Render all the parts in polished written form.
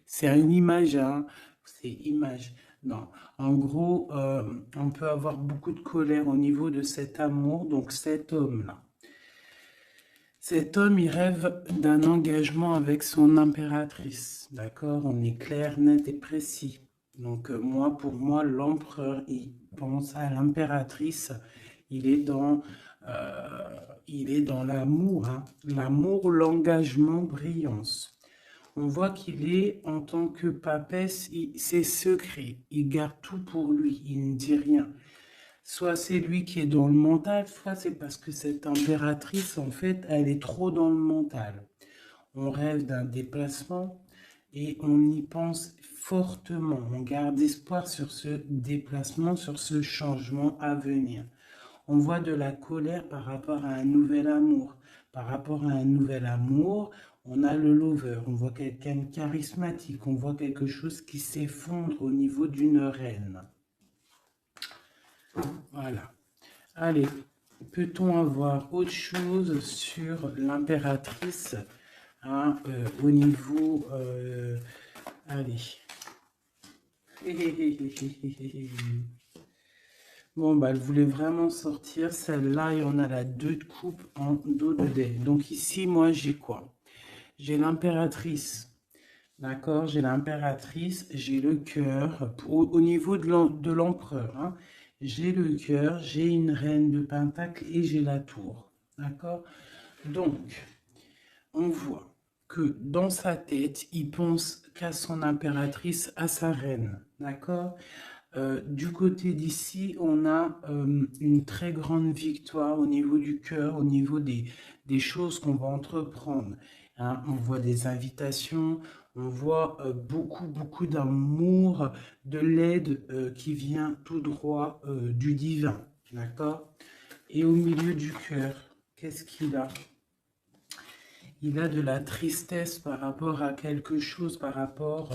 c'est une image, hein, c'est image. Non, en gros, on peut avoir beaucoup de colère au niveau de cet amour, donc cet homme-là. Cet homme, il rêve d'un engagement avec son impératrice, d'accord? On est clair, net et précis. Donc moi, pour moi, l'empereur, il pense à l'impératrice. Il est dans, euh, il est dans l'amour, hein. L'amour, l'engagement, brillance. On voit qu'il est, en tant que papesse, c'est secret. Il garde tout pour lui. Il ne dit rien. Soit c'est lui qui est dans le mental, soit c'est parce que cette impératrice, en fait, elle est trop dans le mental. On rêve d'un déplacement et on y pense fortement. On garde espoir sur ce déplacement, sur ce changement à venir. On voit de la colère par rapport à un nouvel amour. Par rapport à un nouvel amour, on a le lover. On voit quelqu'un de charismatique. On voit quelque chose qui s'effondre au niveau d'une reine. Voilà. Allez, peut-on avoir autre chose sur l'impératrice, hein, au niveau... allez. Bon, bah, elle voulait vraiment sortir. Celle-là, et on a la 2 de coupe en dos de dé. Donc ici, moi, j'ai quoi? J'ai l'impératrice. D'accord? J'ai l'impératrice, j'ai le cœur. Au niveau de l'empereur, hein, j'ai le cœur, j'ai une reine de pentacle et j'ai la tour. D'accord? Donc, on voit que dans sa tête, il pense qu'à son impératrice, à sa reine. D'accord? Du côté d'ici, on a une très grande victoire au niveau du cœur, au niveau des choses qu'on va entreprendre. Hein. On voit des invitations, on voit beaucoup d'amour, de l'aide qui vient tout droit du divin. D'accord? Et au milieu du cœur, qu'est-ce qu'il a? Il a de la tristesse par rapport à quelque chose, par rapport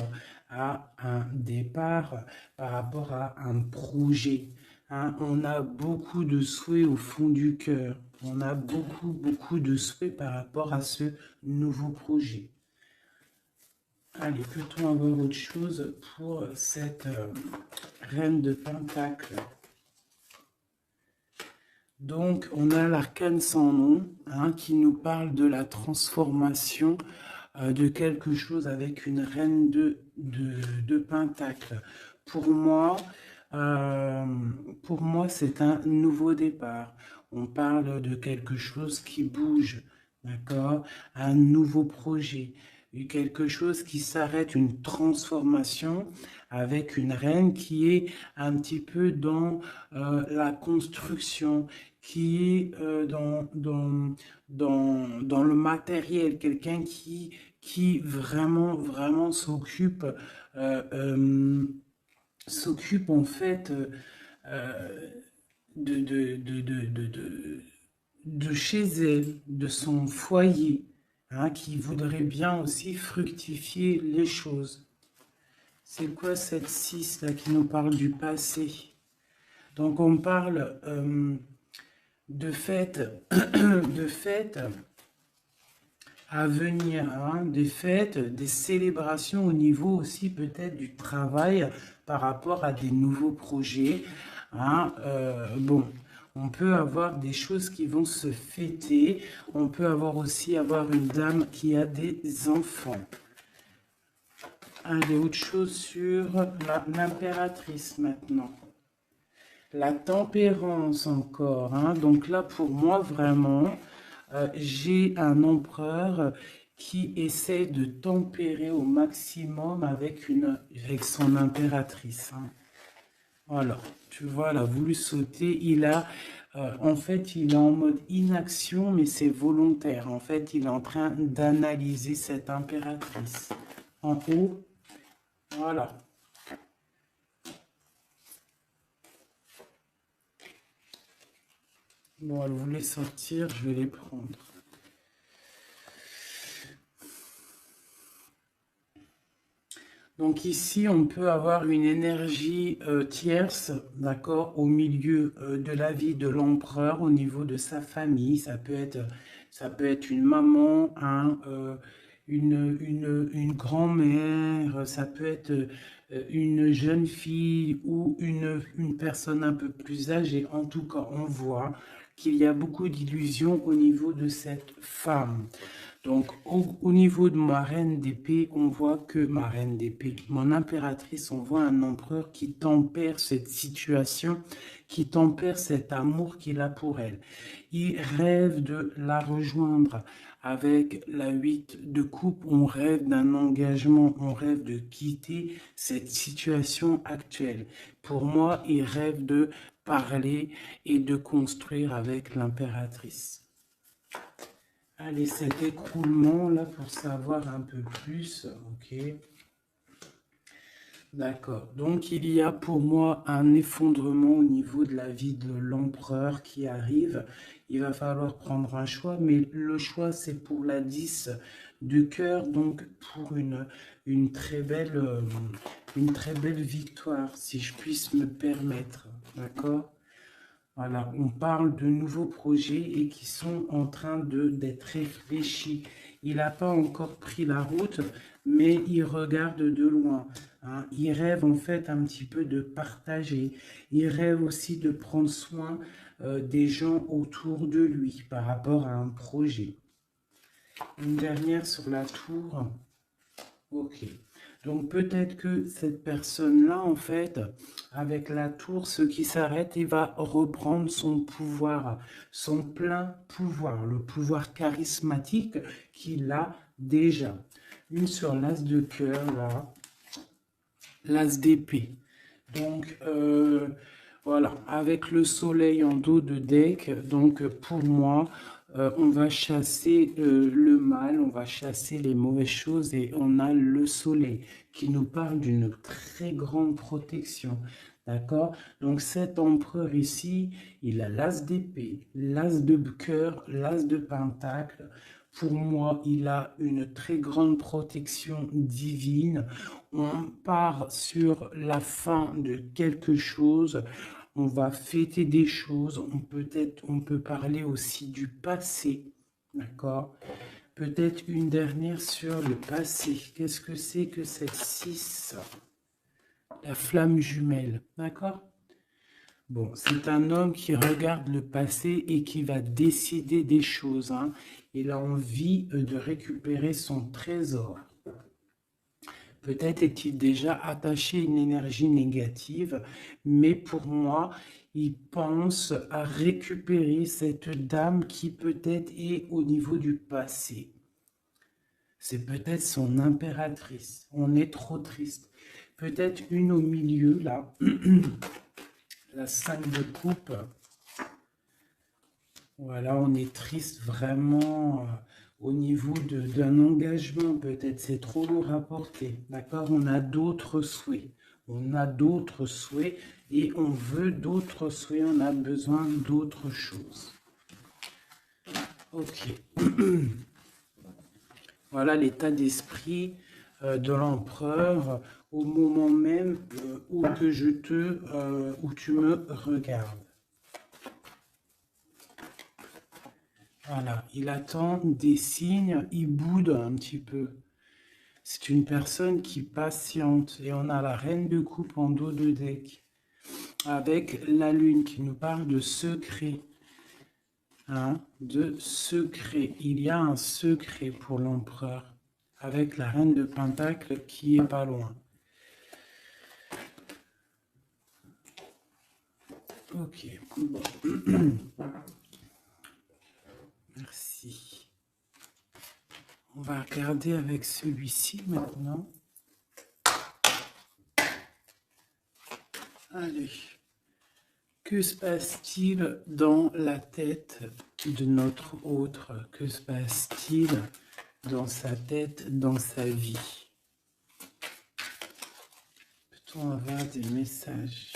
à un départ, par rapport à un projet. Hein. On a beaucoup de souhaits au fond du cœur. On a beaucoup de souhaits par rapport à ce nouveau projet. Allez, peut-on avoir autre chose pour cette reine de Pentacle? Donc, on a l'arcane sans nom, hein, qui nous parle de la transformation de quelque chose avec une reine de Pentacle. Pour moi, euh, pour moi, c'est un nouveau départ. On parle de quelque chose qui bouge, d'accord? Un nouveau projet, quelque chose qui s'arrête, une transformation avec une reine qui est un petit peu dans la construction, qui est dans le matériel, quelqu'un qui vraiment s'occupe s'occupe en fait euh, de, de, de, de, de, de- de chez elle, de son foyer, hein, qui voudrait bien aussi fructifier les choses. C'est quoi cette 6 là qui nous parle du passé? Donc on parle de fêtes, de fêtes à venir, hein, des fêtes, des célébrations au niveau aussi peut-être du travail par rapport à des nouveaux projets. Hein, bon, on peut avoir des choses qui vont se fêter, on peut avoir aussi avoir une dame qui a des enfants. Allez, autre chose sur l'impératrice maintenant. La tempérance encore, hein. Donc là, pour moi, vraiment, j'ai un empereur qui essaie de tempérer au maximum avec son impératrice. Hein. Voilà, tu vois, elle a voulu sauter. En fait, il est en mode inaction, mais c'est volontaire. En fait, il est en train d'analyser cette impératrice. En haut, voilà. Bon, elle voulait sortir, je vais les prendre. Donc ici, on peut avoir une énergie tierce, d'accord, au milieu de la vie de l'empereur, au niveau de sa famille. Ça peut être une maman, hein, une grand-mère, ça peut être une jeune fille ou une personne un peu plus âgée. En tout cas, on voit qu'il y a beaucoup d'illusions au niveau de cette femme. Donc, au niveau de ma reine d'épée, on voit que ma reine d'épée, mon impératrice, on voit un empereur qui tempère cette situation, qui tempère cet amour qu'il a pour elle. Il rêve de la rejoindre. Avec la 8 de coupe, on rêve d'un engagement, on rêve de quitter cette situation actuelle. Pour moi, il rêve de parler et de construire avec l'impératrice. Allez, cet écroulement là pour savoir un peu plus, ok. D'accord, donc il y a pour moi un effondrement au niveau de la vie de l'empereur qui arrive. Il va falloir prendre un choix, mais le choix c'est pour la 10 de cœur, donc pour une très belle victoire, si je puisse me permettre, d'accord? Voilà, on parle de nouveaux projets et qui sont en train d'être réfléchis. Il n'a pas encore pris la route, mais il regarde de loin. Hein. Il rêve en fait un petit peu de partager. Il rêve aussi de prendre soin des gens autour de lui par rapport à un projet. Une dernière sur la tour. Ok. Donc peut-être que cette personne-là, en fait, avec la tour, ce qui s'arrête, il va reprendre son pouvoir, son plein pouvoir, le pouvoir charismatique qu'il a déjà. Une sur l'as de cœur, là, l'as d'épée. Donc, voilà, avec le soleil en dos de deck, donc pour moi, on va chasser le mal, on va chasser les mauvaises choses et on a le soleil qui nous parle d'une très grande protection. D'accord? Donc cet empereur ici, il a l'as d'épée, l'as de cœur, l'as de pentacle. Pour moi, il a une très grande protection divine. On part sur la fin de quelque chose. On va fêter des choses. On peut parler aussi du passé. D'accord? Peut-être une dernière sur le passé. Qu'est-ce que c'est que cette 6? La flamme jumelle. D'accord? Bon, c'est un homme qui regarde le passé et qui va décider des choses. Hein. Il a envie de récupérer son trésor. Peut-être est-il déjà attaché à une énergie négative, mais pour moi, il pense à récupérer cette dame qui peut-être est au niveau du passé. C'est peut-être son impératrice. On est trop triste. Peut-être une au milieu, là. La 5 de coupe. Voilà, on est triste vraiment au niveau d'un engagement, peut-être c'est trop lourd à porter, d'accord? On a d'autres souhaits, on a d'autres souhaits et on veut d'autres souhaits, on a besoin d'autres choses. Ok. Voilà l'état d'esprit de l'empereur au moment même où tu me regardes. Voilà, il attend des signes, il boude un petit peu. C'est une personne qui patiente. Et on a la reine de coupe en dos de deck. Avec la lune qui nous parle de secret. Hein, de secret. Il y a un secret pour l'empereur. Avec la reine de pentacle qui est pas loin. Ok. Bon. Merci. On va regarder avec celui-ci maintenant. Allez. Que se passe-t-il dans la tête de notre autre? Que se passe-t-il dans sa tête, dans sa vie? Peut-on avoir des messages?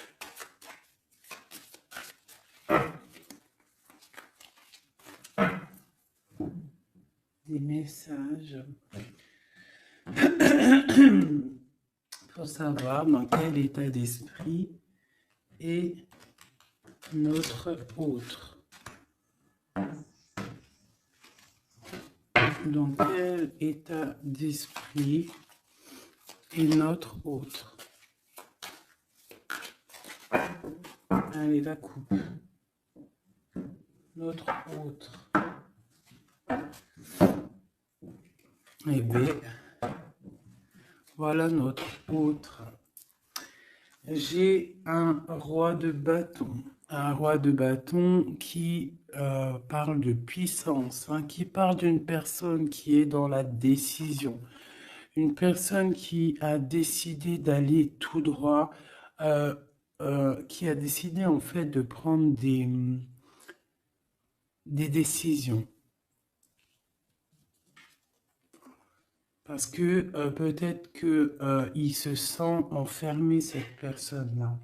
Des messages pour savoir dans quel état d'esprit est notre autre. Dans quel état d'esprit est notre autre? Allez, la coupe. Notre autre. Eh bien, voilà notre autre. J'ai un roi de bâton. Un roi de bâton qui parle de puissance, hein, qui parle d'une personne qui est dans la décision. Une personne qui a décidé d'aller tout droit, qui a décidé en fait de prendre des décisions. Parce que peut-être que il se sent enfermé, cette personne-là.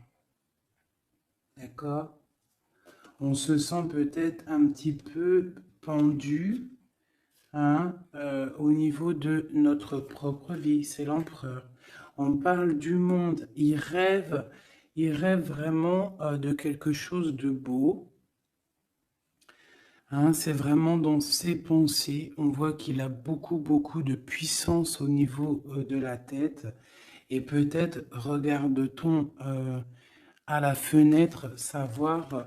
D'accord? On se sent peut-être un petit peu pendu, hein, au niveau de notre propre vie. C'est l'empereur. On parle du monde. Il rêve vraiment de quelque chose de beau. Hein, c'est vraiment dans ses pensées. On voit qu'il a beaucoup de puissance au niveau de la tête. Et peut-être regarde-t-on à la fenêtre savoir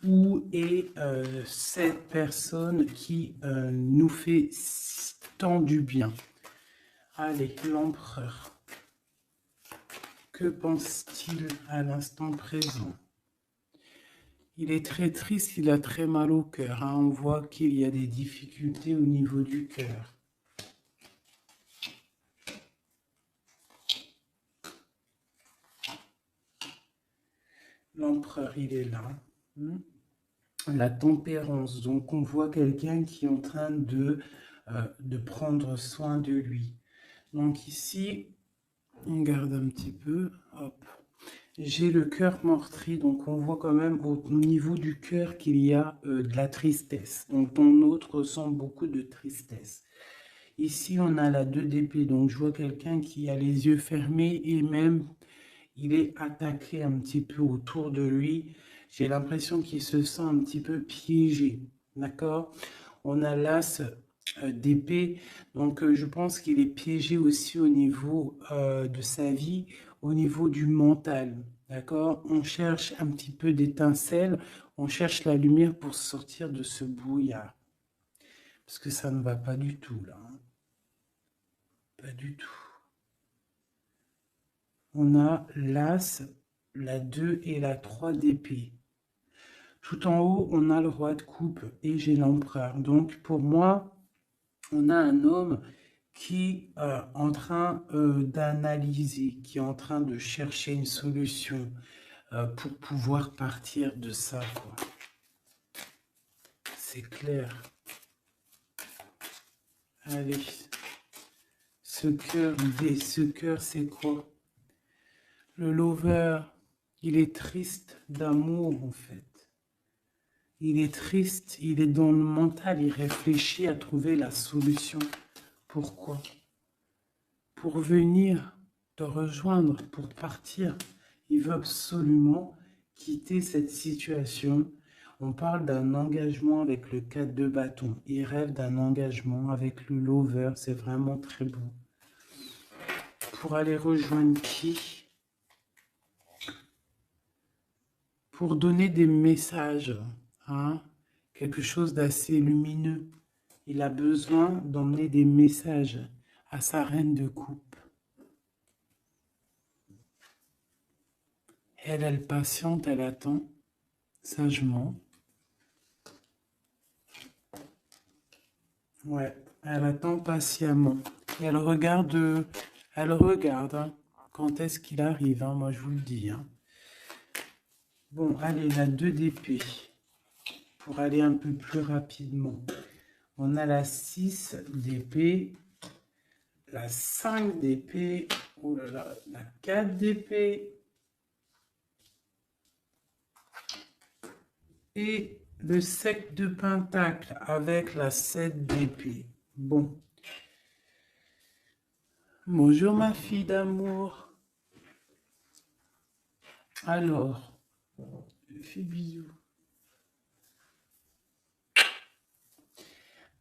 où est cette personne qui nous fait tant du bien. Allez, l'empereur. Que pense-t-il à l'instant présent? Il est très triste, il a très mal au cœur. Hein. On voit qu'il y a des difficultés au niveau du cœur. L'empereur, il est là. La tempérance. Donc, on voit quelqu'un qui est en train de prendre soin de lui. Donc, ici, on garde un petit peu. Hop. J'ai le cœur meurtri. Donc, on voit quand même au niveau du cœur qu'il y a de la tristesse. Donc, ton autre ressent beaucoup de tristesse. Ici, on a la 2 d'épée. Donc, je vois quelqu'un qui a les yeux fermés et même il est attaqué un petit peu autour de lui. J'ai l'impression qu'il se sent un petit peu piégé. D'accord? On a l'as d'épée. Donc, je pense qu'il est piégé aussi au niveau de sa vie, au niveau du mental. D'accord? On cherche un petit peu d'étincelle. On cherche la lumière pour sortir de ce brouillard. Parce que ça ne va pas du tout, là. Hein. Pas du tout. On a l'as, la 2 et la 3 d'épée. Tout en haut, on a le roi de coupe et j'ai l'empereur. Donc, pour moi, on a un homme qui est en train d'analyser, qui est en train de chercher une solution pour pouvoir partir de ça. C'est clair. Allez. Ce cœur, c'est quoi? Le lover, il est triste d'amour, en fait. Il est triste, il est dans le mental, il réfléchit à trouver la solution. Pourquoi? Pour venir te rejoindre, pour partir. Il veut absolument quitter cette situation. On parle d'un engagement avec le 4 de bâton. Il rêve d'un engagement avec le lover. C'est vraiment très beau. Pour aller rejoindre qui? Pour donner des messages. Hein? Quelque chose d'assez lumineux. Il a besoin d'emmener des messages à sa reine de coupe. Elle patiente, elle attend sagement. Ouais, elle attend patiemment. Elle regarde hein, quand est-ce qu'il arrive, hein, moi je vous le dis. Hein. Bon, allez, la 2 d'épée, pour aller un peu plus rapidement. On a la 6 d'épée, la 5 d'épée, oh là là, la 4 d'épée, et le 7 de pentacle avec la 7 d'épée. Bon. Bonjour ma fille d'amour. Alors, je fais bisous.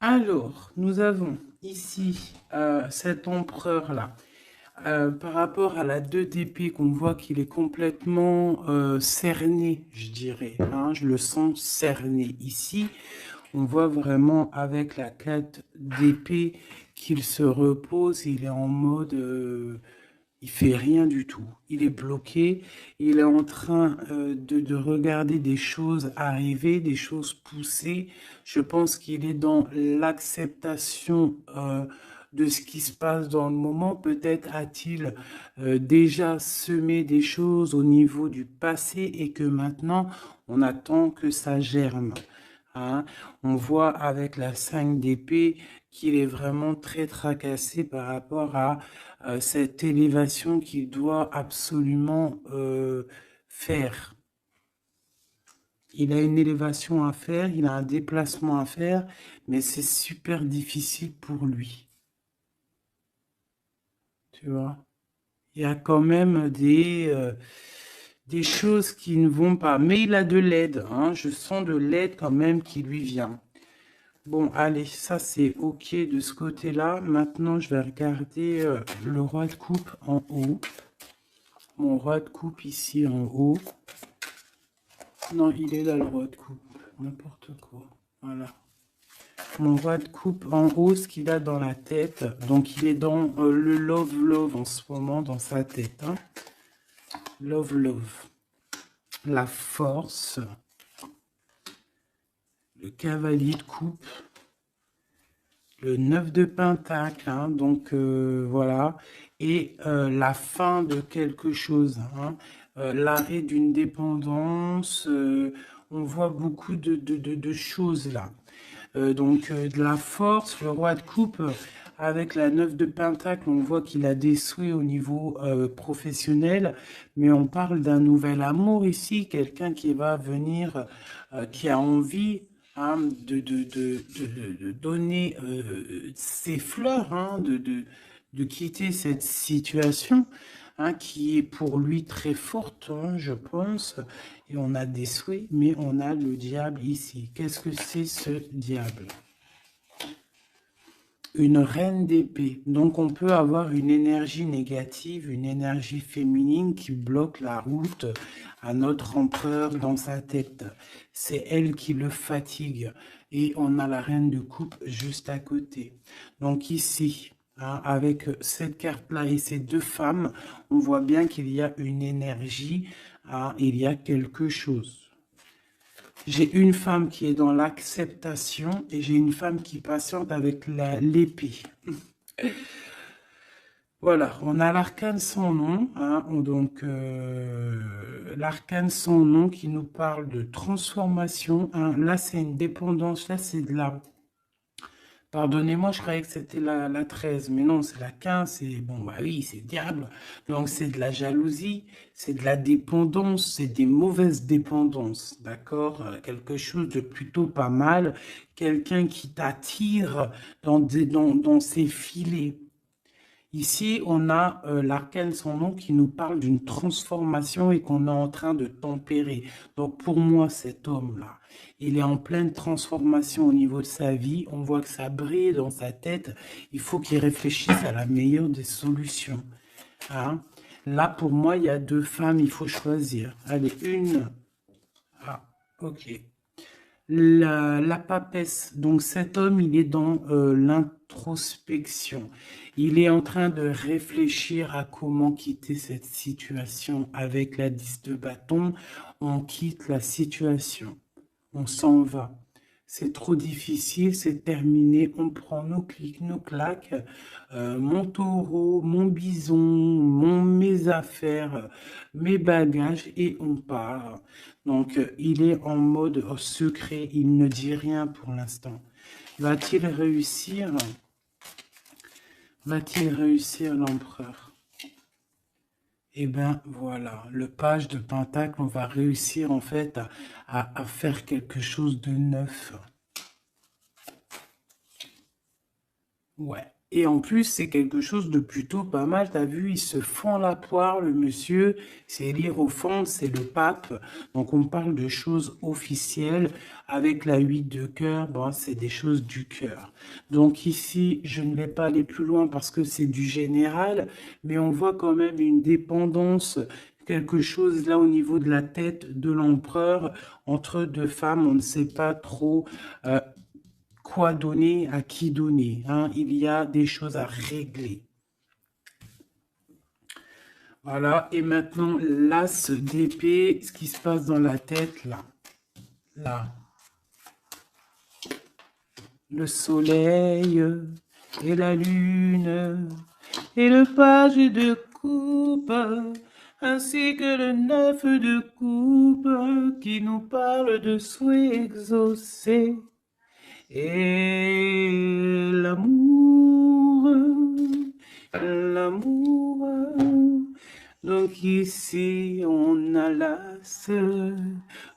Alors, nous avons ici cet empereur-là. Par rapport à la 2 d'épée, qu'on voit qu'il est complètement cerné, je dirais. Hein, je le sens cerné ici. On voit vraiment avec la 4 d'épée qu'il se repose. Il est en mode... il fait rien du tout. Il est bloqué. Il est en train de regarder des choses arriver, des choses pousser. Je pense qu'il est dans l'acceptation de ce qui se passe dans le moment. Peut-être a-t-il déjà semé des choses au niveau du passé et que maintenant, on attend que ça germe. Hein. On voit avec la 5 d'épée qu'il est vraiment très tracassé par rapport à cette élévation qu'il doit absolument faire. Il a une élévation à faire, il a un déplacement à faire, mais c'est super difficile pour lui. Tu vois? Il y a quand même des choses qui ne vont pas. Mais il a de l'aide, hein. Je sens de l'aide quand même qui lui vient. Bon, allez, ça c'est ok de ce côté-là. Maintenant, je vais regarder le roi de coupe en haut. Mon roi de coupe ici en haut. Non, il est là le roi de coupe. N'importe quoi. Voilà. Mon roi de coupe en haut, ce qu'il a dans la tête. Donc, il est dans le love en ce moment, dans sa tête. Hein. Love. La force. Le cavalier de coupe. Le 9 de pentacle, hein, donc voilà, et la fin de quelque chose, hein, l'arrêt d'une dépendance, on voit beaucoup de choses là. Donc de la force, le roi de coupe, avec la 9 de pentacle, on voit qu'il a des souhaits au niveau professionnel, mais on parle d'un nouvel amour ici, quelqu'un qui va venir, qui a envie... Hein, de donner ses fleurs, hein, de quitter cette situation hein, qui est pour lui très forte, hein, je pense. Et on a des souhaits, mais on a le diable ici. Qu'est-ce que c'est ce diable? Une reine d'épée. Donc on peut avoir une énergie négative, une énergie féminine qui bloque la route à notre empereur dans sa tête. C'est elle qui le fatigue. Et on a la reine de coupe juste à côté. Donc ici, hein, avec cette carte-là et ces deux femmes, on voit bien qu'il y a une énergie, hein, il y a quelque chose. J'ai une femme qui est dans l'acceptation et j'ai une femme qui patiente avec l'épée. Voilà, on a l'arcane sans nom, hein, donc l'arcane sans nom qui nous parle de transformation. Hein, là, c'est une dépendance, là, c'est de la... Pardonnez-moi, je croyais que c'était la 13, mais non, c'est la 15, c'est... Bon, bah oui, c'est diable. Donc, c'est de la jalousie, c'est de la dépendance, c'est des mauvaises dépendances, d'accord? Quelque chose de plutôt pas mal, quelqu'un qui t'attire dans ses filets. Ici, on a l'arcane sans nom qui nous parle d'une transformation et qu'on est en train de tempérer. Donc, pour moi, cet homme-là, il est en pleine transformation au niveau de sa vie. On voit que ça brille dans sa tête. Il faut qu'il réfléchisse à la meilleure des solutions. Hein? Là, pour moi, il y a deux femmes, il faut choisir. Allez, une. Ah, ok. La papesse, donc cet homme, il est dans l'introspection. Il est en train de réfléchir à comment quitter cette situation. Avec la 10 de bâton, on quitte la situation. On s'en va. C'est trop difficile, c'est terminé. On prend nos clics, nos claques, mon taureau, mon bison, mes affaires, mes bagages et on part. Donc, il est en mode secret, il ne dit rien pour l'instant. Va-t-il réussir? Va-t-il réussir l'empereur? Eh bien, voilà, le page de Pentacle, on va réussir en fait à faire quelque chose de neuf. Ouais, Et en plus, c'est quelque chose de plutôt pas mal. T'as vu, il se fend la poire, le monsieur. C'est l'hiérophante, c'est le pape. Donc, on parle de choses officielles. Avec la 8 de cœur, bon, c'est des choses du cœur. Donc, ici, je ne vais pas aller plus loin parce que c'est du général. Mais on voit quand même une dépendance, quelque chose là au niveau de la tête de l'empereur entre deux femmes. On ne sait pas trop quoi donner, à qui donner, hein. Il y a des choses à régler. Voilà, et maintenant, l'as d'épée, ce qui se passe dans la tête, là. Là. Le soleil et la lune et le page de coupe, ainsi que le neuf de coupe qui nous parle de souhaits exaucés. Et l'amour, l'amour. Donc ici on a l'as,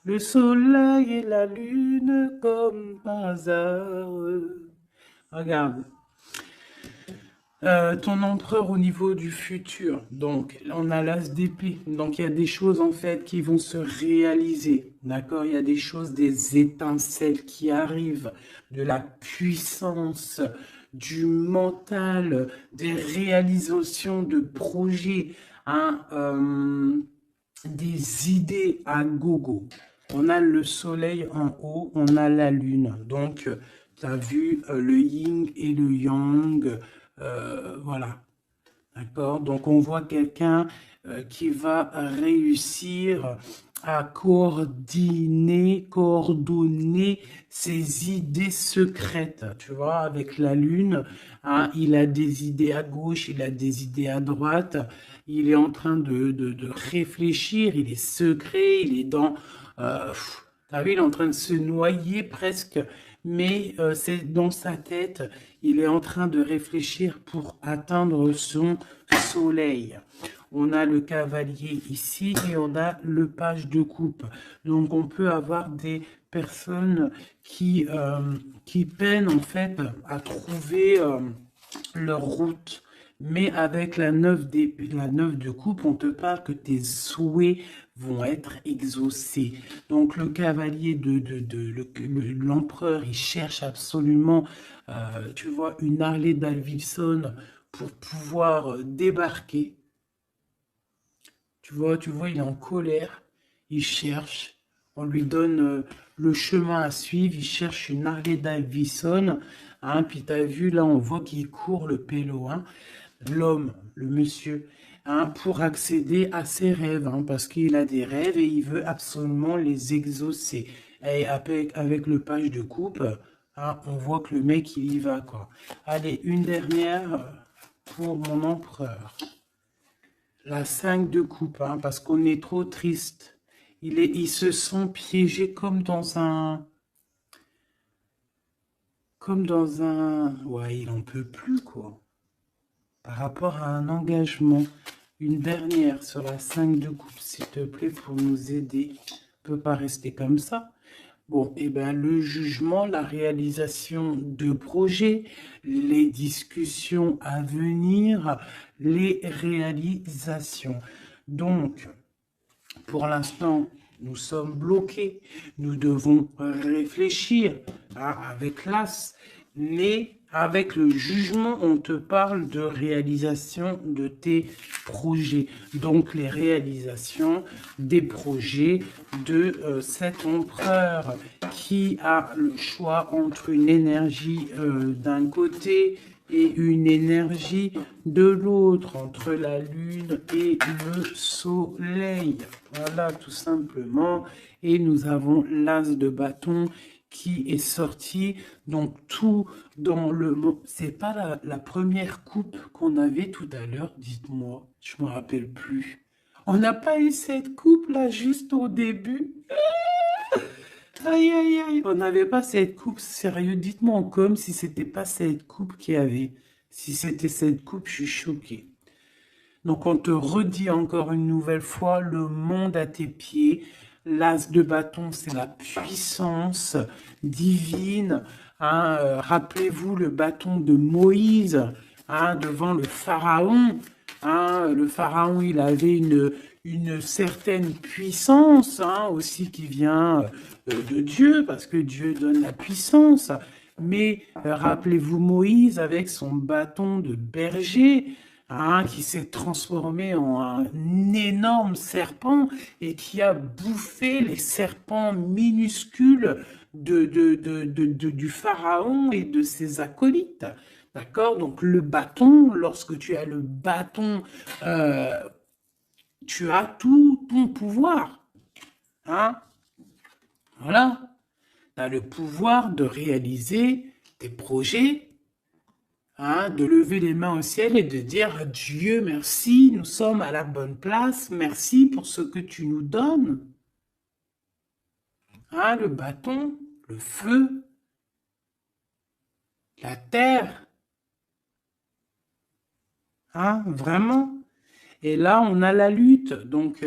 le soleil et la lune comme par hasard. Regarde. Ton empereur au niveau du futur, donc on a l'as d'épée, donc il y a des choses en fait qui vont se réaliser, d'accord? Il y a des choses, des étincelles qui arrivent, de la puissance, du mental, des réalisations de projets, hein, des idées à gogo. On a le soleil en haut, on a la lune, donc tu as vu le yin et le yang. Voilà, d'accord. Donc on voit quelqu'un qui va réussir à coordonner ses idées secrètes, tu vois, avec la lune, hein, il a des idées à gauche, il a des idées à droite, il est en train de réfléchir, il est secret, il est dans... t'as vu, il est en train de se noyer presque, mais c'est dans sa tête, il est en train de réfléchir pour atteindre son soleil. On a le cavalier ici et on a le page de coupe. Donc on peut avoir des personnes qui peinent en fait à trouver leur route. Mais avec la 9 de coupe, on te parle que tes souhaits vont être exaucés. Donc le cavalier l'empereur, il cherche absolument, tu vois, une Harley Davidson pour pouvoir débarquer. Tu vois, il est en colère, il cherche, on lui donne le chemin à suivre, il cherche une Harley Davidson, hein, puis tu as vu, là, on voit qu'il court le pélo, hein, l'homme, le monsieur, hein, pour accéder à ses rêves, hein, parce qu'il a des rêves et il veut absolument les exaucer. Et avec le page de coupe, hein, on voit que le mec, il y va, quoi. Allez, une dernière pour mon empereur. La 5 de coupe, hein, parce qu'on est trop triste. Ils se sont piégés comme dans un... Ouais, il en peut plus, quoi. Par rapport à un engagement. Une dernière sur la 5 de coupe, s'il te plaît, pour nous aider. On ne peut pas rester comme ça. Bon, et bien le jugement, la réalisation de projets, les discussions à venir, les réalisations. Donc, pour l'instant, nous sommes bloqués. Nous devons réfléchir, hein, avec l'as, mais avec le jugement, on te parle de réalisation de tes projets. Donc, les réalisations des projets de cet empereur qui a le choix entre une énergie d'un côté et une énergie de l'autre, entre la lune et le soleil. Voilà, tout simplement. Et nous avons l'as de bâton qui est sorti. Donc tout dans le... C'est pas la première coupe qu'on avait tout à l'heure, dites-moi. Je me rappelle plus. On n'a pas eu cette coupe là juste au début. Aïe, aïe, aïe. On n'avait pas cette coupe, sérieux. Dites-moi en com si c'était pas cette coupe qu'il y avait. Si c'était cette coupe, je suis choquée. Donc on te redit encore une nouvelle fois, le monde à tes pieds. L'as de bâton, c'est la puissance divine. Hein, rappelez-vous le bâton de Moïse hein, devant le pharaon. Hein, le pharaon, il avait une certaine puissance, hein, aussi qui vient de Dieu, parce que Dieu donne la puissance. Mais rappelez-vous Moïse avec son bâton de berger, hein, qui s'est transformé en un énorme serpent et qui a bouffé les serpents minuscules du pharaon et de ses acolytes. D'accord? Donc le bâton, lorsque tu as le bâton, euh, tu as tout ton pouvoir. Hein? Voilà. Tu as le pouvoir de réaliser tes projets, hein, de lever les mains au ciel et de dire Dieu, merci, nous sommes à la bonne place, merci pour ce que tu nous donnes. Hein, le bâton, le feu, la terre. Hein, vraiment. Et là, on a la lutte. Donc,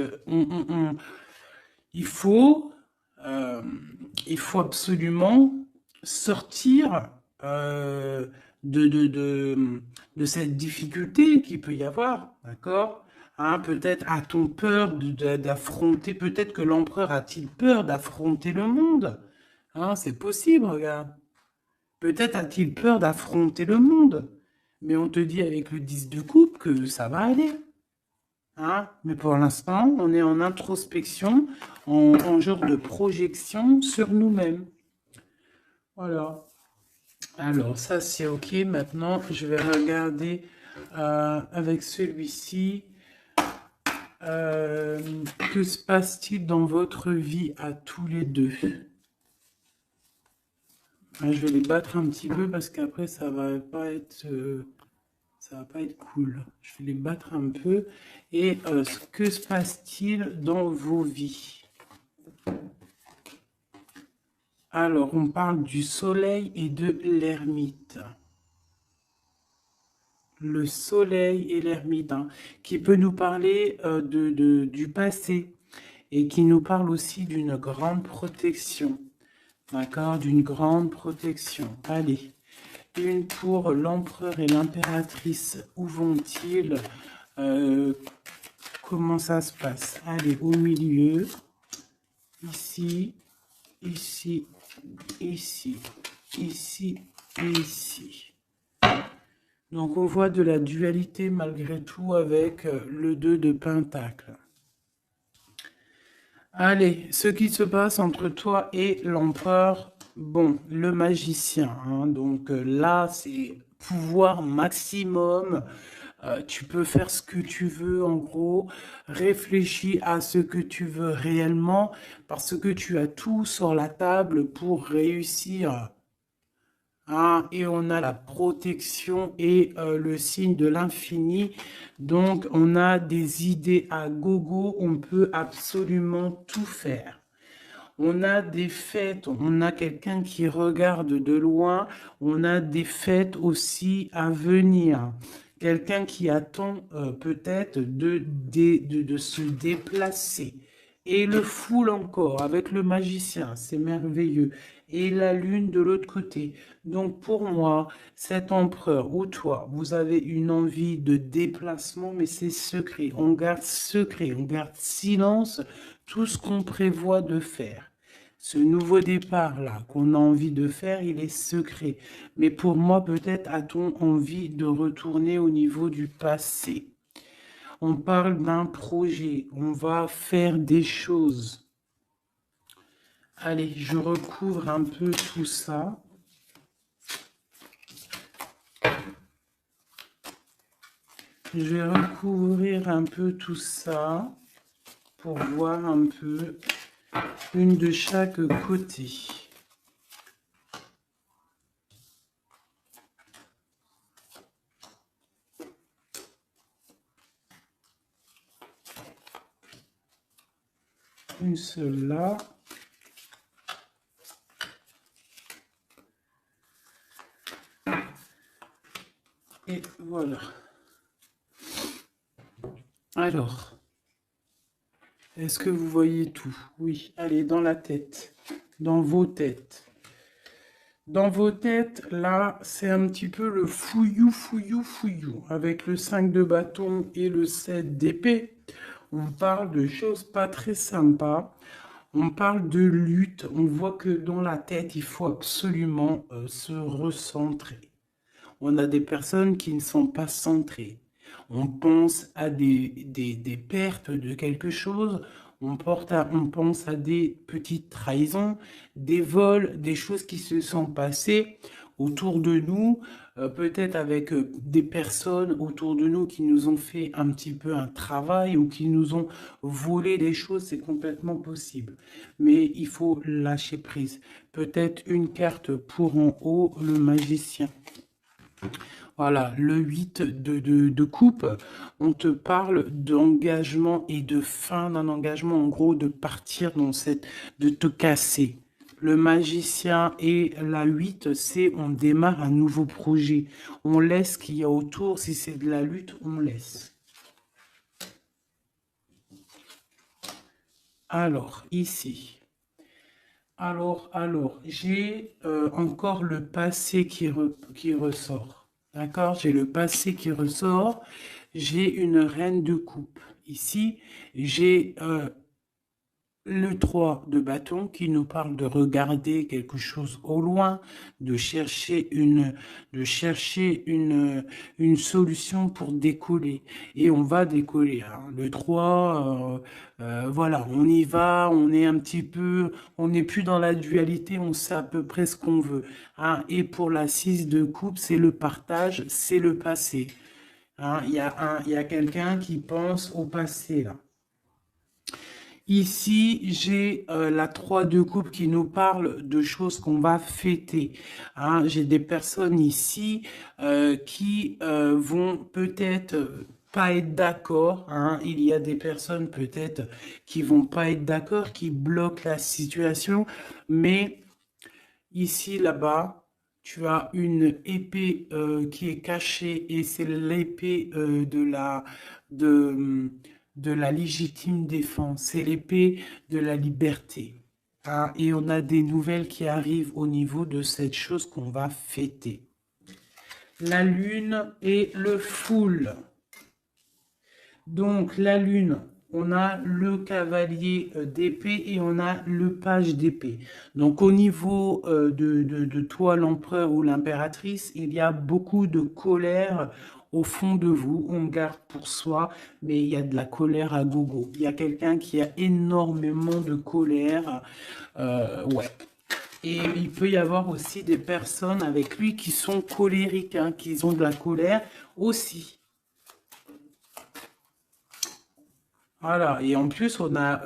il faut, euh, il faut absolument sortir de cette difficulté qu'il peut y avoir, d'accord? Hein, peut-être a-t-on peur d'affronter, peut-être que l'empereur a-t-il peur d'affronter le monde? Hein, c'est possible, regarde. Peut-être a-t-il peur d'affronter le monde. Mais on te dit avec le 10 de coupe que ça va aller. Hein? Mais pour l'instant, on est en introspection, en genre de projection sur nous-mêmes. Voilà. Alors, ça, c'est OK. Maintenant, je vais regarder avec celui-ci. Que se passe-t-il dans votre vie à tous les deux? Je vais les battre un petit peu parce qu'après, ça va pas être cool. Je vais les battre un peu. Et que se passe-t-il dans vos vies? Alors, on parle du soleil et de l'ermite. Le soleil et l'ermite, hein, qui peut nous parler du passé et qui nous parle aussi d'une grande protection. D'accord? D'une grande protection. Allez, une pour l'empereur et l'impératrice. Où vont-ils? Comment ça se passe? Allez, au milieu. Ici, ici, ici, ici et ici. Donc on voit de la dualité malgré tout avec le 2 de Pentacle. Allez, ce qui se passe entre toi et l'empereur, bon, le magicien, hein, donc là c'est pouvoir maximum, tu peux faire ce que tu veux en gros, réfléchis à ce que tu veux réellement parce que tu as tout sur la table pour réussir. Hein, et on a la protection et le signe de l'infini. Donc, on a des idées à gogo. On peut absolument tout faire. On a des fêtes. On a quelqu'un qui regarde de loin. On a des fêtes aussi à venir. Quelqu'un qui attend peut-être de se déplacer. Et le foule encore avec le magicien, c'est merveilleux. Et la lune de l'autre côté. Donc pour moi, cet empereur ou toi, vous avez une envie de déplacement, mais c'est secret. On garde secret, on garde silence tout ce qu'on prévoit de faire. Ce nouveau départ-là qu'on a envie de faire, il est secret. Mais pour moi, peut-être a-t-on envie de retourner au niveau du passé. On parle d'un projet, on va faire des choses. Allez, je recouvre un peu tout ça. Je vais recouvrir un peu tout ça pour voir un peu une de chaque côté. Une seule là. Et voilà. Alors, est-ce que vous voyez tout? Oui, allez, dans la tête, dans vos têtes. Dans vos têtes, là, c'est un petit peu le fouillou, fouillou, fouillou. Avec le 5 de bâton et le 7 d'épée, on parle de choses pas très sympas. On parle de lutte. On voit que dans la tête, il faut absolument se recentrer. On a des personnes qui ne sont pas centrées. On pense à des pertes de quelque chose. On pense à des petites trahisons, des vols, des choses qui se sont passées autour de nous, peut-être avec des personnes autour de nous qui nous ont fait un petit peu un travail ou qui nous ont volé des choses, c'est complètement possible. Mais il faut lâcher prise. Peut-être une carte pour en haut, le magicien. Voilà, le 8 de coupe, on te parle d'engagement et de fin d'un engagement, en gros, de partir dans cette, de te casser. Le magicien et la 8, c'est on démarre un nouveau projet. On laisse ce qu'il y a autour, si c'est de la lutte, on laisse. Alors, ici. Alors, j'ai encore le passé qui ressort. D'accord? J'ai le passé qui ressort. J'ai une reine de coupe. Ici, j'ai le 3 de bâton qui nous parle de regarder quelque chose au loin, de chercher une solution pour décoller. Et on va décoller, hein. Le 3, voilà, on y va, on est un petit peu, on n'est plus dans la dualité, on sait à peu près ce qu'on veut, hein. Et pour la 6 de coupe, c'est le partage, c'est le passé. Hein. Il y a quelqu'un qui pense au passé, là. Ici, j'ai la 3 de coupe qui nous parle de choses qu'on va fêter. Hein. J'ai des personnes ici qui vont peut-être pas être d'accord. Hein. Il y a des personnes peut-être qui vont pas être d'accord, qui bloquent la situation. Mais ici, là-bas, tu as une épée qui est cachée et c'est l'épée de, de la légitime défense. C'est l'épée de la liberté. Ah, et on a des nouvelles qui arrivent au niveau de cette chose qu'on va fêter. La lune et le foule. Donc, la lune, on a le cavalier d'épée et on a le page d'épée. Donc, au niveau de toi, l'empereur ou l'impératrice, il y a beaucoup de colère au fond de vous. On garde pour soi, mais il y a de la colère à gogo. Il y a quelqu'un qui a énormément de colère. Ouais. Et il peut y avoir aussi des personnes avec lui qui sont colériques, hein, qui ont de la colère aussi. Voilà, et en plus, on a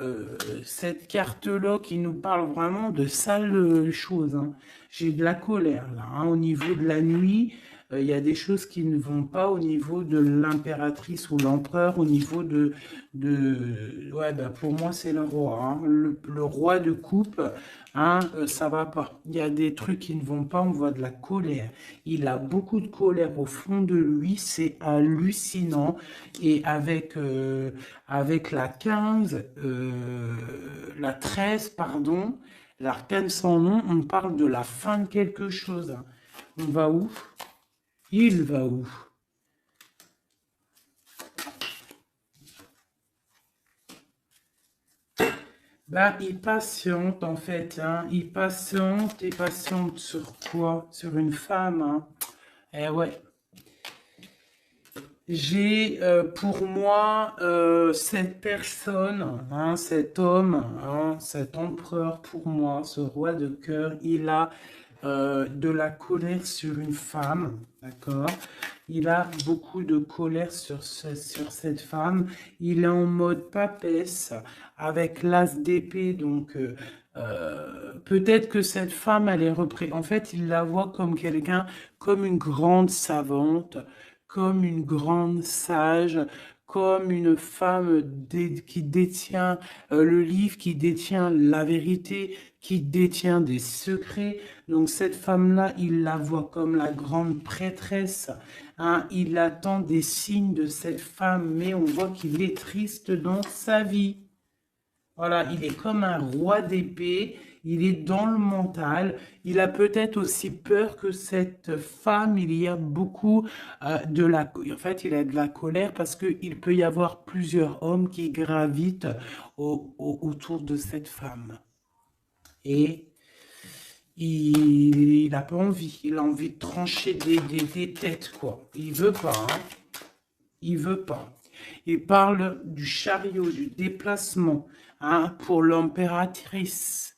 cette carte-là qui nous parle vraiment de sales choses. Hein. J'ai de la colère, là. Hein. Au niveau de la nuit, il y a des choses qui ne vont pas au niveau de l'impératrice ou l'empereur, au niveau Ouais, bah, pour moi, c'est le roi. Hein. Le roi de coupe, hein, ça va pas. Il y a des trucs qui ne vont pas, on voit de la colère. Il a beaucoup de colère au fond de lui, c'est hallucinant. Et avec la 15, la 13, pardon, l'arcane sans nom, on parle de la fin de quelque chose. On va où? Il va où? Ben, il patiente en fait, hein. Il patiente et patiente sur quoi? Sur une femme, hein. Eh ouais. J'ai pour moi cette personne, hein, cet homme, hein, cet empereur pour moi, ce roi de cœur, il a de la colère sur une femme, d'accord? Il a beaucoup de colère sur cette femme. Il est en mode papesse avec l'as d'épée, donc peut-être que cette femme, elle est en fait, il la voit comme quelqu'un, comme une grande savante, comme une grande sage, comme une femme qui détient le livre, qui détient la vérité, qui détient des secrets. Donc cette femme-là, il la voit comme la grande prêtresse. Hein. Il attend des signes de cette femme, mais on voit qu'il est triste dans sa vie. Voilà, il est comme un roi d'épée, il est dans le mental, il a peut-être aussi peur que cette femme, il y a beaucoup en fait, il a de la colère parce qu'il peut y avoir plusieurs hommes qui gravitent autour de cette femme. Et il n'a pas envie, il a envie de trancher des têtes, quoi. Il veut pas, hein. Il veut pas. Il parle du chariot, du déplacement, hein, pour l'impératrice.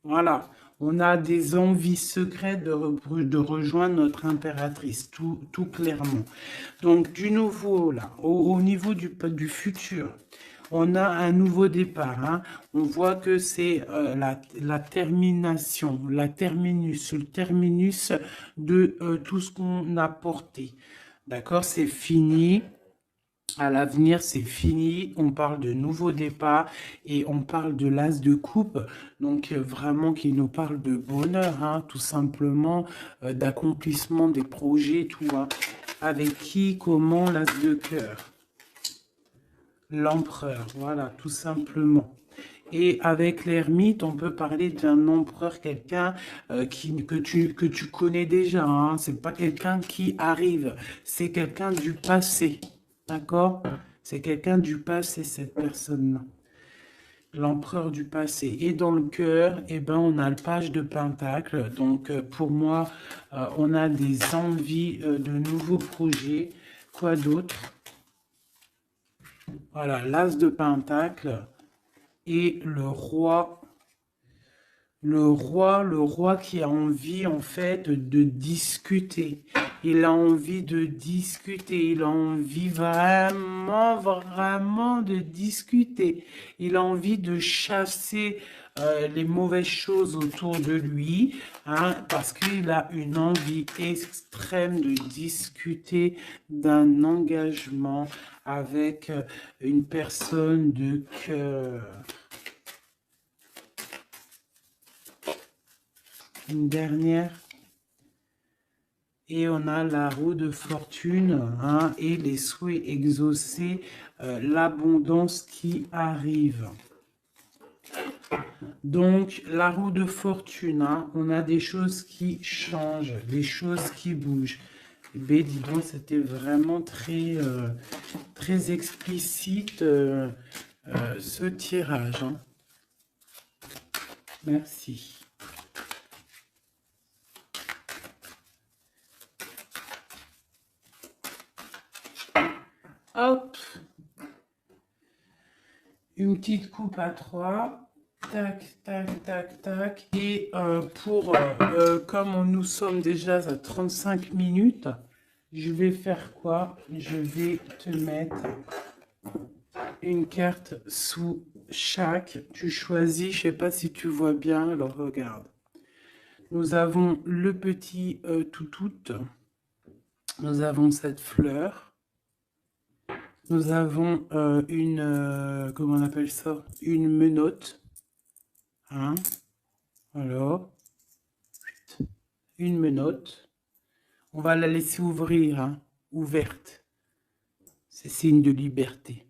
Voilà. On a des envies secrètes de rejoindre notre impératrice, tout clairement. Donc, du nouveau, là, au niveau du futur, on a un nouveau départ, hein. On voit que c'est la termination, le terminus de tout ce qu'on a porté. D'accord? C'est fini. À l'avenir, c'est fini. On parle de nouveau départ et on parle de l'as de coupe. Donc, vraiment, qui nous parle de bonheur, hein, tout simplement, d'accomplissement des projets, tout, hein. Avec qui, comment, l'as de cœur. L'empereur, voilà, tout simplement. Et avec l'ermite, on peut parler d'un empereur, quelqu'un que tu connais déjà, hein. C'est pas quelqu'un qui arrive, c'est quelqu'un du passé. D'accord? C'est quelqu'un du passé, cette personne-là. L'empereur du passé. Et dans le cœur, eh ben, on a le page de Pentacle. Donc, pour moi, on a des envies de nouveaux projets. Quoi d'autre? Voilà, l'as de Pentacle et le roi qui a envie en fait de discuter. Il a envie de discuter. Il a envie vraiment de discuter. Il a envie de chasser les mauvaises choses autour de lui, hein, parce qu'il a une envie extrême de discuter d'un engagement avec une personne de cœur. Une dernière. Et on a la roue de fortune, hein, et les souhaits exaucés, l'abondance qui arrive. Donc, la roue de fortune, hein, on a des choses qui changent, des choses qui bougent. Ben, dis donc, c'était vraiment très explicite ce tirage, hein. Merci. Hop, une petite coupe à 3, tac, tac, tac, tac. Et comme nous sommes déjà à 35 minutes, je vais faire quoi? Je vais te mettre une carte sous chaque. Tu choisis, je sais pas si tu vois bien, alors regarde. Nous avons le petit toutout. Nous avons cette fleur. Nous avons comment on appelle ça? Une menotte. Hein? Alors, une menotte. On va la laisser ouvrir, hein? Ouverte. C'est signe de liberté.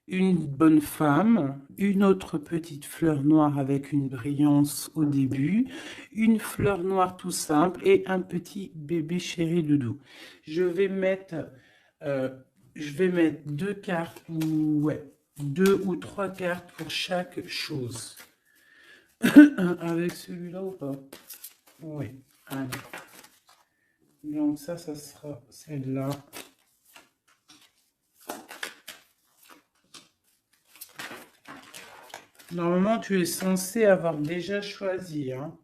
Une bonne femme, une autre petite fleur noire avec une brillance au début, une fleur noire tout simple et un petit bébé chéri doudou. Je vais mettre deux cartes, ou ouais, 2 ou 3 cartes pour chaque chose. Avec celui-là ou pas? Oui, allez. Donc ça sera celle-là. Normalement, tu es censé avoir déjà choisi, hein.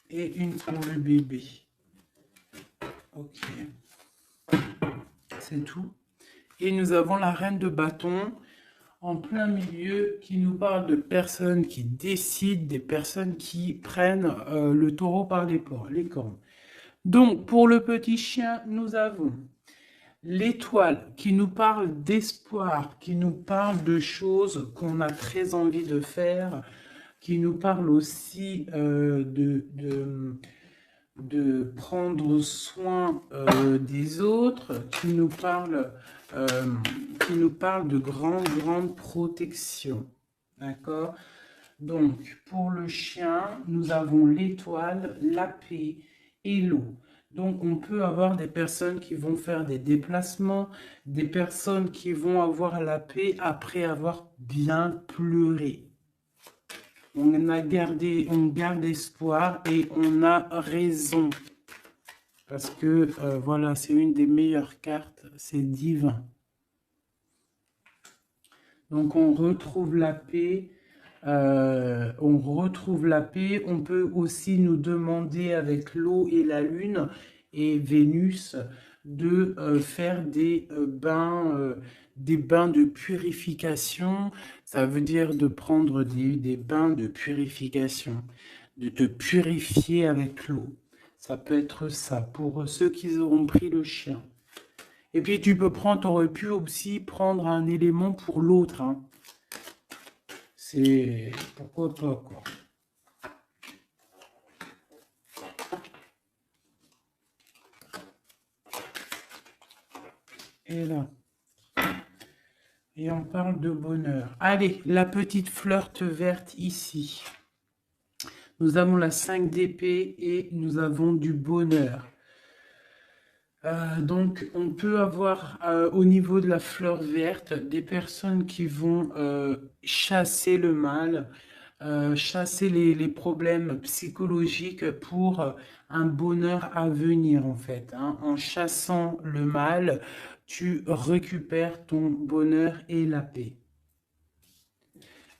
Et une pour le bébé. Ok. C'est tout. Et nous avons la reine de bâton en plein milieu qui nous parle de personnes qui décident, des personnes qui prennent le taureau par les cornes. Donc, pour le petit chien, nous avons l'étoile qui nous parle d'espoir, qui nous parle de choses qu'on a très envie de faire, qui nous parle aussi de prendre soin des autres, qui nous parle qui nous parle de grande protection. D'accord? Donc, pour le chien, nous avons l'étoile, la paix et l'eau. Donc, on peut avoir des personnes qui vont faire des déplacements, des personnes qui vont avoir la paix après avoir bien pleuré. On garde espoir et on a raison. Parce que, voilà, c'est une des meilleures cartes, c'est divin. Donc, on retrouve la paix. On peut aussi nous demander avec l'eau et la lune et Vénus de faire des bains de purification. Ça veut dire de prendre des bains de purification, de te purifier avec l'eau. Ça peut être ça pour ceux qui auront pris le chien. Et puis tu aurais pu aussi prendre un élément pour l'autre, hein. C'est pourquoi pas, quoi. Et là. Et on parle de bonheur. Allez, la petite fleur verte ici. Nous avons la 5 d'épée et nous avons du bonheur. Donc, on peut avoir au niveau de la fleur verte des personnes qui vont chasser le mal, chasser les problèmes psychologiques pour un bonheur à venir en fait, hein. En chassant le mal, tu récupères ton bonheur et la paix.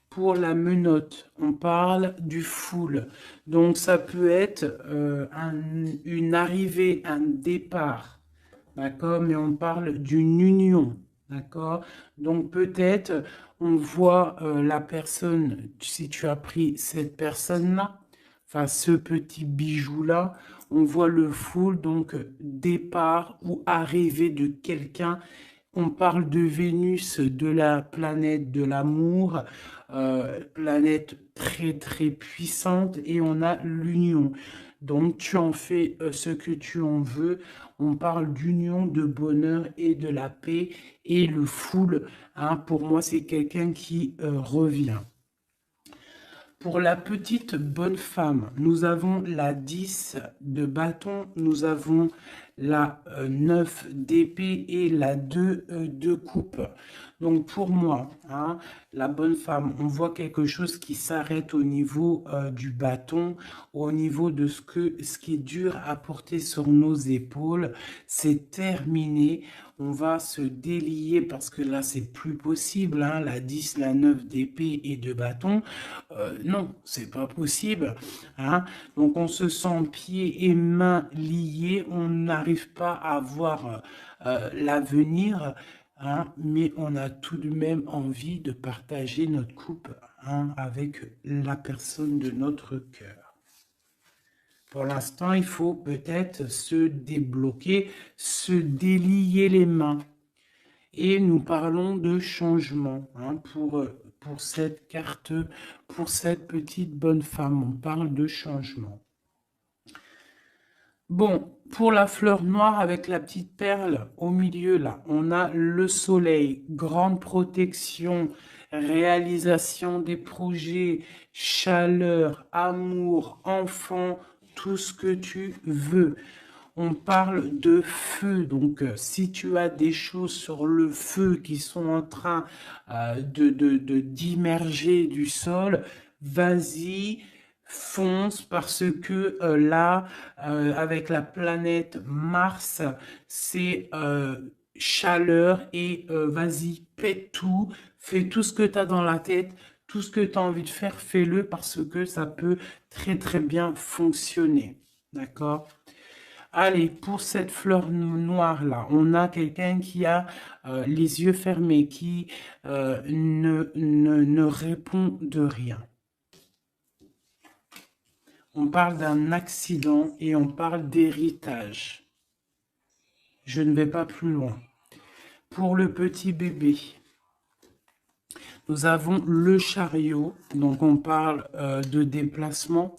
Pour la menotte, on parle du full. Donc, ça peut être une arrivée, un départ, d'accord? Mais on parle d'une union, d'accord? Donc, peut-être, on voit la personne, si tu as pris cette personne-là, enfin, ce petit bijou-là, on voit le full, donc départ ou arrivée de quelqu'un. On parle de Vénus, de la planète de l'amour, planète très puissante, et on a l'union. Donc tu en fais ce que tu en veux. On parle d'union, de bonheur et de la paix. Et le full, hein, pour moi, c'est quelqu'un qui revient. Pour la petite bonne femme, nous avons la 10 de bâton, nous avons la 9 d'épée et la 2 de coupe. Donc pour moi, hein, la bonne femme, on voit quelque chose qui s'arrête au niveau du bâton, au niveau de ce qui est dur à porter sur nos épaules. C'est terminé. On va se délier parce que là, c'est plus possible, hein, la 10, la 9 d'épée et de bâton. Non, c'est pas possible, hein. Donc, on se sent pieds et mains liés. On n'arrive pas à voir l'avenir, hein, mais on a tout de même envie de partager notre coupe, hein, avec la personne de notre cœur. Pour l'instant, il faut peut-être se débloquer, se délier les mains. Et nous parlons de changement, hein, pour cette carte, pour cette petite bonne femme. On parle de changement. Bon, pour la fleur noire avec la petite perle au milieu, là, on a le soleil, grande protection, réalisation des projets, chaleur, amour, enfant, tout ce que tu veux. On parle de feu, donc si tu as des choses sur le feu qui sont en train d'immerger du sol, vas-y, fonce, parce que là, avec la planète Mars, c'est chaleur, et vas-y, pète tout, fais tout ce que tu as dans la tête, tout ce que tu as envie de faire, fais-le, parce que ça peut très bien fonctionner, d'accord? Allez, pour cette fleur noire-là, on a quelqu'un qui a les yeux fermés, qui ne répond de rien. On parle d'un accident et on parle d'héritage. Je ne vais pas plus loin. Pour le petit bébé, nous avons le chariot, donc on parle de déplacement.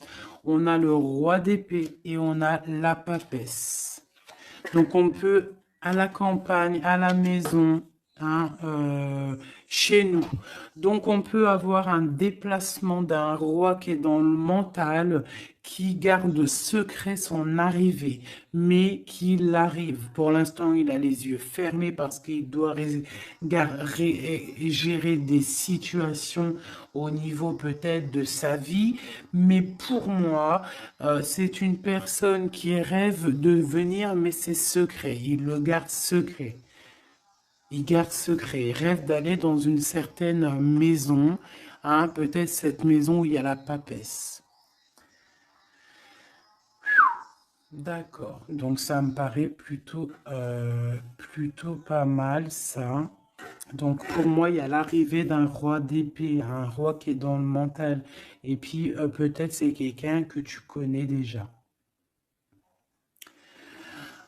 On a le roi d'épée et on a la papesse. Donc on peut, à la campagne, à la maison, hein, chez nous. Donc, on peut avoir un déplacement d'un roi qui est dans le mental, qui garde secret son arrivée, mais qu'il arrive. Pour l'instant, il a les yeux fermés parce qu'il doit gérer des situations au niveau peut-être de sa vie. Mais pour moi, c'est une personne qui rêve de venir, mais c'est secret. Il le garde secret. Il garde secret, il rêve d'aller dans une certaine maison, hein, peut-être cette maison où il y a la papesse. D'accord, donc ça me paraît plutôt pas mal ça. Donc pour moi, il y a l'arrivée d'un roi d'épée, un roi qui est dans le mental. Et puis peut-être c'est quelqu'un que tu connais déjà.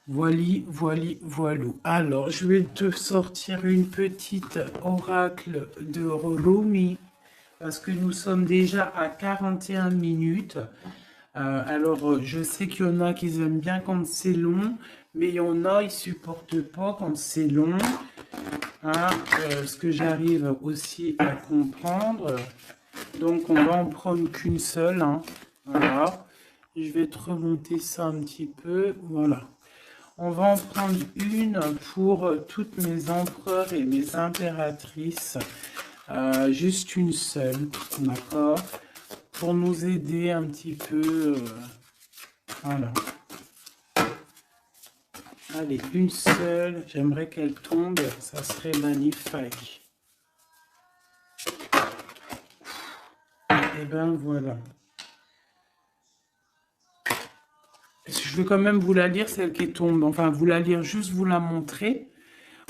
Voilou. Alors, je vais te sortir une petite oracle de Rumi. Parce que nous sommes déjà à 41 minutes. Alors, je sais qu'il y en a qui aiment bien quand c'est long, mais il y en a, ils supportent pas quand c'est long. Hein, ce que j'arrive aussi à comprendre. Donc, on va en prendre qu'une seule. Hein. Voilà. Je vais te remonter ça un petit peu. Voilà. On va en prendre une pour toutes mes empereurs et mes impératrices. Juste une seule, d'accord? Pour nous aider un petit peu. Voilà. Allez, une seule. J'aimerais qu'elle tombe. Ça serait magnifique. Et ben voilà. Je vais quand même vous la lire, celle qui tombe. Enfin, vous la lire, juste vous la montrer.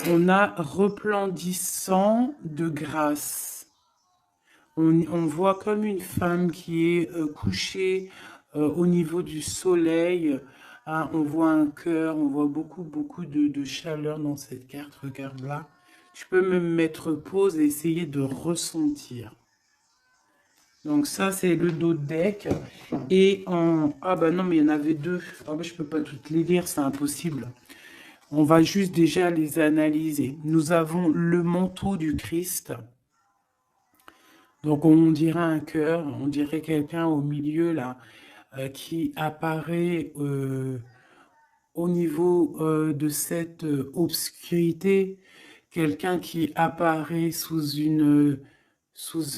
On a resplendissant de grâce. On voit comme une femme qui est couchée au niveau du soleil. Hein, on voit un cœur, on voit beaucoup de chaleur dans cette carte. Regarde là. Tu peux même mettre pause et essayer de ressentir. Donc ça, c'est le dos de deck. Et en... Ah bah non, mais il y en avait deux. Ah bah, je peux pas toutes les lire, c'est impossible. On va juste déjà les analyser. Nous avons le manteau du Christ. Donc on dirait un cœur, on dirait quelqu'un au milieu là qui apparaît au niveau de cette obscurité, quelqu'un qui apparaît sous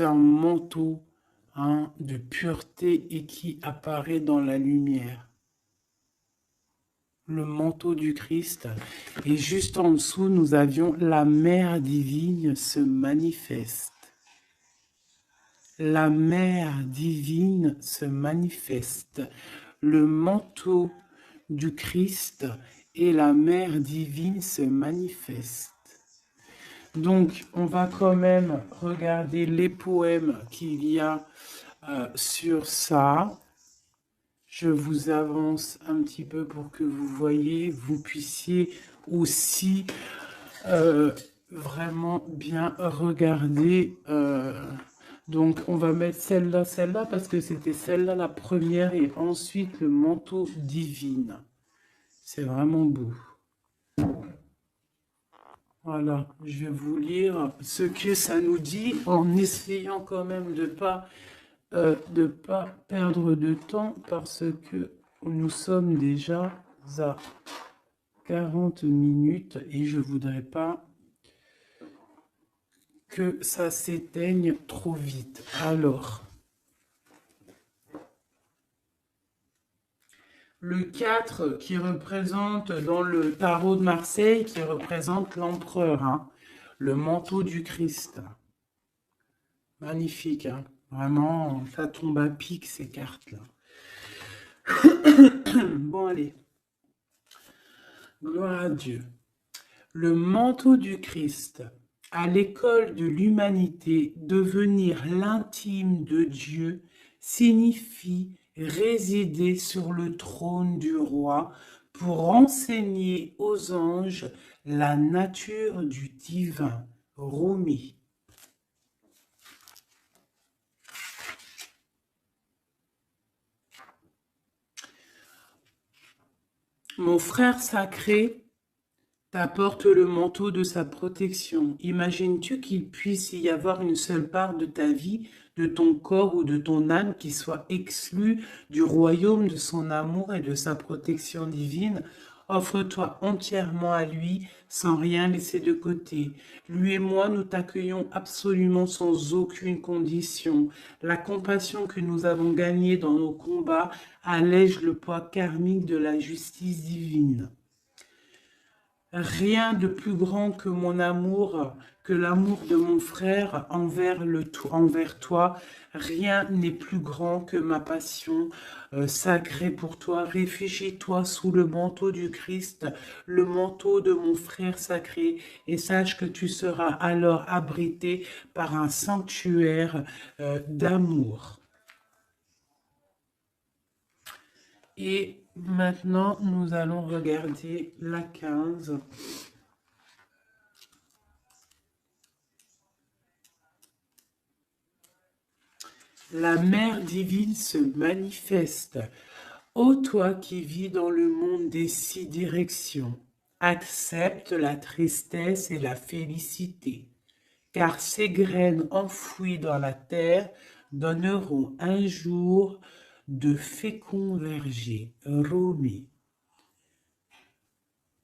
un manteau hein, de pureté et qui apparaît dans la lumière. Le manteau du Christ. Et juste en dessous, nous avions la mère divine se manifeste. La mère divine se manifeste. Le manteau du Christ et la mère divine se manifestent. Donc, on va quand même regarder les poèmes qu'il y a sur ça. Je vous avance un petit peu pour que vous voyez, vous puissiez aussi vraiment bien regarder. Donc, on va mettre celle-là, parce que c'était celle-là la première, et ensuite le manteau divine. C'est vraiment beau. Voilà, je vais vous lire ce que ça nous dit, en essayant quand même de pas perdre de temps, parce que nous sommes déjà à 40 minutes, et je voudrais pas que ça s'éteigne trop vite. Alors, le 4 qui représente dans le tarot de Marseille, qui représente l'empereur, hein, le manteau du Christ. Magnifique, hein. Vraiment, ça tombe à pic ces cartes-là. Bon, allez. Gloire à Dieu. Le manteau du Christ. À l'école de l'humanité, devenir l'intime de Dieu signifie résider sur le trône du roi pour enseigner aux anges la nature du divin. Rumi. Mon frère sacré, t'apporte le manteau de sa protection. Imagines-tu qu'il puisse y avoir une seule part de ta vie, de ton corps ou de ton âme qui soit exclue du royaume de son amour et de sa protection divine? Offre-toi entièrement à lui, sans rien laisser de côté. Lui et moi, nous t'accueillons absolument sans aucune condition. La compassion que nous avons gagnée dans nos combats allège le poids karmique de la justice divine. Rien de plus grand que mon amour, que l'amour de mon frère envers toi. Rien n'est plus grand que ma passion sacrée pour toi. Réfugie-toi sous le manteau du Christ, le manteau de mon frère sacré, et sache que tu seras alors abrité par un sanctuaire d'amour. Et maintenant, nous allons regarder la 15. La mère divine se manifeste. Ô toi qui vis dans le monde des 6 directions, accepte la tristesse et la félicité, car ces graines enfouies dans la terre donneront un jour de féconds vergers. Rumi.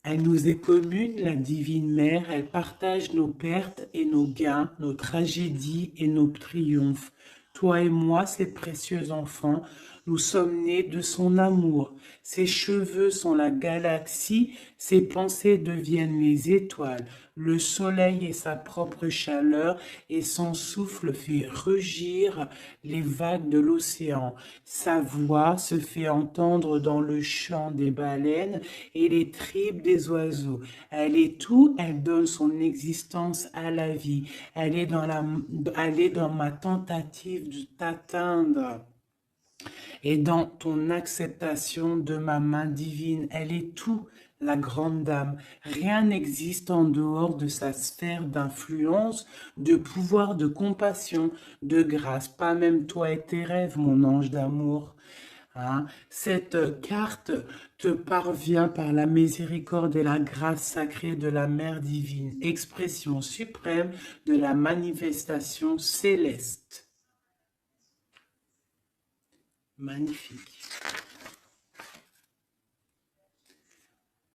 Elle nous est commune, la divine mère, elle partage nos pertes et nos gains, nos tragédies et nos triomphes. Toi et moi, ses précieux enfants, nous sommes nés de son amour. Ses cheveux sont la galaxie, ses pensées deviennent les étoiles. Le soleil est sa propre chaleur et son souffle fait rugir les vagues de l'océan. Sa voix se fait entendre dans le chant des baleines et les tripes des oiseaux. Elle est tout, elle donne son existence à la vie. Elle est dans ma tentative de t'atteindre et dans ton acceptation de ma main divine. Elle est tout, la grande dame. Rien n'existe en dehors de sa sphère d'influence, de pouvoir, de compassion, de grâce. Pas même toi et tes rêves, mon ange d'amour. Hein? Cette carte te parvient par la miséricorde et la grâce sacrée de la Mère divine, expression suprême de la manifestation céleste. Magnifique.